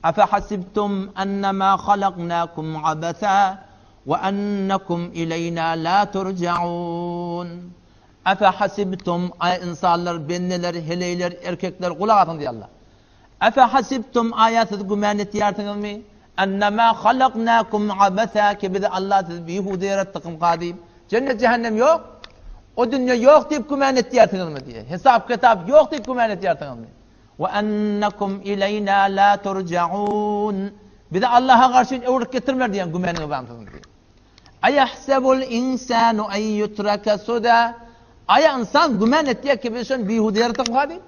أفحسبتم أنما خلقناكم عبثا وأنكم إلينا لا ترجعون. أفحسبتم ay insanlar, benneler, heleyler, erkekler kulak atın diye Allah. Efehasibtum ayatı gümen etiyartınız mı? Ennema halaknakum abetha ki bir de Allah bihude yarattıkım kadim. Cennet cehennem yok. O dünya yok deyip gümen etiyartınız mı diye. Hesap kitap yok deyip gümen etiyartınız mı? Ve ennekum ileyna la turcaun. Bir de Allah'a karşı evrak getirmeler diyen gümenini bağımsızın diye. Ayahsebul insanu en yutraka suda. Aya insan gümen ettiği ki bir şey bihude yarattıkım kadim.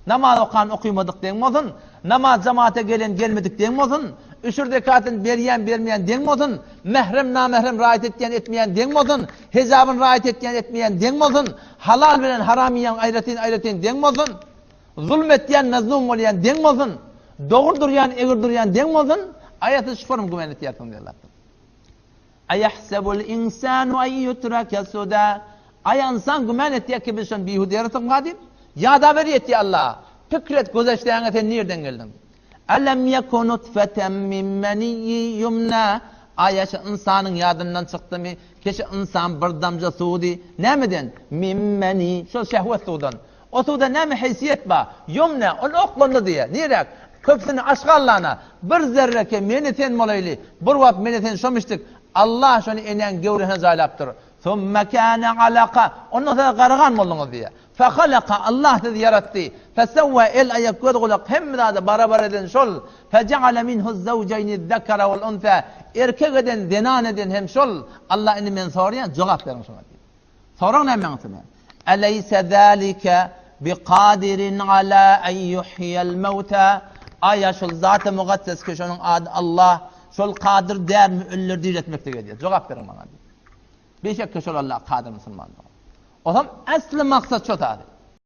Namaz okuymadık diyen olsun, namaz cemaate gelmedik diyen olsun, üçür rekatın vermeyen diyen olsun, mehrem namehrem riayet etmeyen diyen olsun, hesabın riayet etmeyen diyen olsun, halal veren haram yiyen ayretin diyen olsun, zulmettiyen mazlum olayan diyen olsun, doğru duruyan eğer duruyan diyen olsun, ayatı şüpherim güvenlik yapın diye Allah'tan. Ayahsebul insanu en yutraka suda. Ay insan gümen ettiği ki bir şey bihude yaratım kadim. Ya da veriyet ya Allah. Fikret gözleştiğine sen nereden geldin? Elem yekun nutfeten min meniyyi yumna. Ayşe insanın yadından çıktı mı? Keşke insan bir damca suudi. Ne miden? Min meni. Şu şehvet suudan. O suuda ne mi haysiyet ba? Yumna. Onu oklundu diye. Nirek? Köpsünü aşkallana. Bir zerreke meneten molaylı. Bir vak meneten şomiştik. Allah şunu enen gevreğine zaylaptır. ثُمَّ كَانَ عَلَقًا. Ondan sonra karıgan mı oldunuz diye. فَخَلَقَ Allah dedi yarattı. فَسَوَّ el ayak kodgulak. Hem de barabar eden şol. فَجَعَلَ مِنْهُ الزَّوْجَيْنِ الذَّكَرَ وَالْاُنْثَى. Erkek eden, denan eden hem şol. Allah inimden soruyan cevap verin şuna diye. Sorun ne menasına? أَلَيْسَ ذَٰلِكَ بِقَادِرٍ عَلَى اَنْ يُحْيَ الْمَوْتَى. Aya şol zat-ı mukaddes ki şunun adı Allah. Şol kadir der mi ölüleri diriltmekte diye. Cevap verin bana diye. Beşek köşel Allah kadir Müslüman. O zaman aslı maksat çok adı.